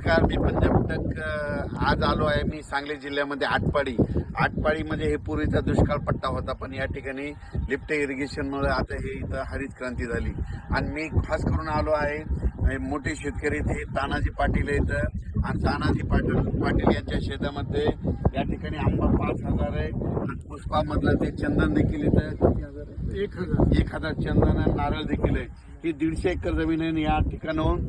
नमस्कार, मी पंजाब तक आज आलो आहे मी सांगली जिल्ह्यामध्ये आटपाडीमध्ये हे पूर्वीचा दुष्काळ पट्टा होता, पण या ठिकाणी लिफ्ट इरिगेशनमुळे आता हे इथं हरित क्रांती झाली. आणि मी खास करून आलो आहे मोठे शेतकरी ते तानाजी पाटील इथं, आणि तानाजी पाटील यांच्या शेतामध्ये या ठिकाणी आंबा 5,000 आहे आणि पुष्पामधलं ते चंदन देखील इथं 1,000 चंदन आणि नारळ देखील आहे. ही 150 एकर जमीन आहे. या ठिकाणाहून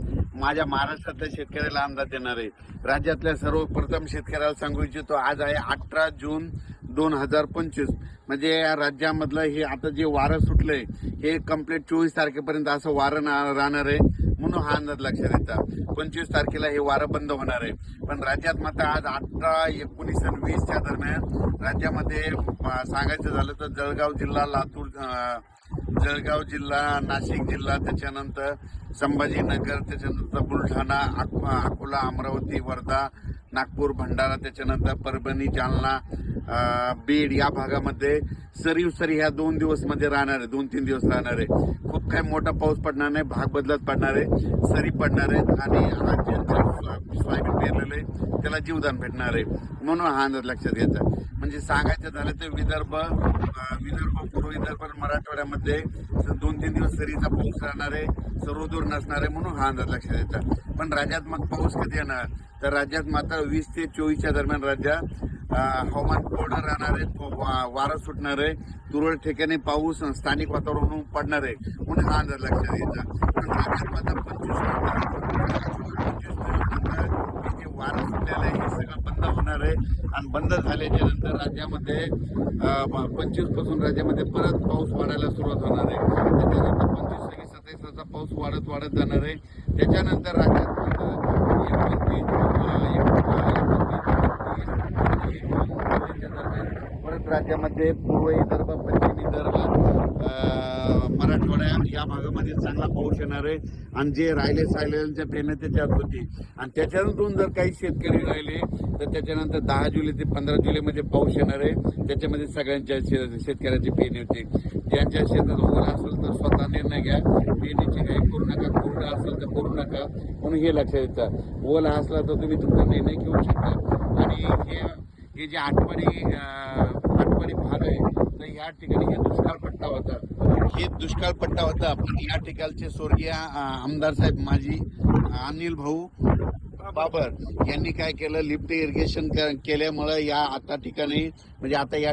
माझ्या महाराष्ट्रातल्या शेतकऱ्याला अंदाज देणार आहे. राज्यातल्या सर्वप्रथम शेतकऱ्याला सांगू इच्छितो, आज आहे 18 जून 2025. म्हणजे या राज्यामधलं हे आता जे वारं सुटलंय हे कंप्लीट 24 तारखेपर्यंत असं वारं राहणार आहे, म्हणून हा अंदाज लक्षात येतात. 25 तारखेला हे वारं बंद होणार आहे. पण राज्यात मात्र आज 18, 19 आणि 20च्या दरम्यान राज्यामध्ये सांगायचं झालं तर जळगाव जिल्हा, जळगाव जिल्हा, नाशिक जिल्हा, त्याच्यानंतर संभाजीनगर, त्याच्यानंतर बुलढाणा, अकोला, अमरावती, वर्धा, नागपूर, भंडारा, त्याच्यानंतर परभणी, जालना, बीड या भागामध्ये सरी ह्या 2 दिवस मध्ये राहणार आहे. 2-3 दिवस राहणार आहे. खूप काही मोठा पाऊस पडणार नाही, भाग बदलत पडणार आहे, सरी पडणार आहेत आणि सोयाबीन पेरलेलं आहे त्याला जीवदान भेटणार आहे, म्हणून हा अंदाज लक्षात घ्यायचा. म्हणजे सांगायचं झालं तर विदर्भ, पूर्व विदर्भ, मराठवाड्यामध्ये 2-3 दिवस सरीचा पाऊस राहणार आहे, सर्वदूर नसणार आहे, म्हणून हा अंदाज लक्षात येतात. पण राज्यात मग पाऊस कधी येणार तर राज्यात मात्र 20 ते 24च्या दरम्यान राज्यात हवामान कोरडं राहणार आहे, वारं सुटणार आहे, तुरळक ठिकाणी पाऊस स्थानिक वातावरण पडणार आहे, म्हणून हा अंदाज लक्षात घ्यायचा. पण राज्यात मात्र 25 जे वारं सुटलेलं आहे हे सगळं बंद होणार आहे. आणि बंद झाल्याच्या नंतर राज्यामध्ये 25 पासून राज्यामध्ये परत पाऊस वाढायला सुरुवात होणार आहे. त्याच्यानंतर 25, 26, 27 असा पाऊस वाढत जाणार आहे. त्याच्यानंतर राज्यात परत राज्यामध्ये पूर्व विदर्भ, पश्चिम विदर्भ, मराठवाड्या या भागामध्ये चांगला पाऊस येणार आहे. आणि जे राहिलेल्या पेरण्या त्याच्यात होती, आणि त्याच्यातून जर काही शेतकरी राहिले तर त्याच्यानंतर 10 जुलै ते 15 जुलैमध्ये पाऊस येणार आहे. त्याच्यामध्ये सगळ्यांच्या शेतकऱ्याची पेरणी होती. ज्यांच्या शेतात ओला असेल तर स्वतः निर्णय घ्या, पेरणीची काही करू नका, कोरडा असेल तर करू नका, म्हणून हे लक्षात येतं. ओला असला तर तुम्ही तुमचा निर्णय घेऊ शकता. आणि हे जे आटपाडी भाग आहे तर या ठिकाणी हे दुष्काळ पट्टा होता. पण या ठिकाणचे स्वर्गीय आमदार साहेब माजी अनिल भाऊ बाबर यांनी काय केलं, लिफ्ट इरिगेशन केल्यामुळे या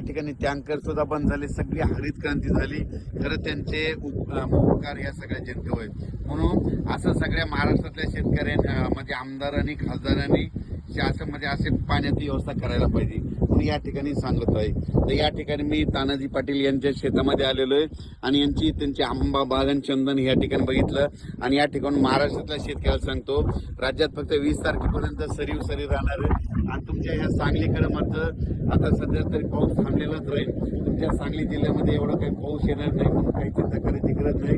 ठिकाणी टँकर सुद्धा बंद झाले, सगळी हरित क्रांती झाली. खरं त्यांचे उपकार या सगळ्या जनतेवर आहेत. म्हणून असं सगळ्या महाराष्ट्रातल्या शेतकऱ्यांना म्हणजे आमदारांनी, खासदारांनी शासनामध्ये असे पाण्याची व्यवस्था करायला पाहिजे, म्हणून या ठिकाणी सांगत आहे. तर या ठिकाणी मी तानाजी पाटील यांच्या शेतामध्ये आलेलो आहे आणि त्यांची आंबा बागान, चंदन या ठिकाणी बघितलं. आणि या ठिकाणी महाराष्ट्रातल्या शेतकऱ्याला सांगतो, राज्यात फक्त 20 तारखेपर्यंत सरी राहणार आहे. आणि तुमच्या ह्या सांगलीकडे मात्र आता सध्या तरी पाऊस थांबलेलाच राहील. तुमच्या सांगली जिल्ह्यामध्ये एवढा काही पाऊस येणार नाही, म्हणून काही चिंता करायची गरज नाही.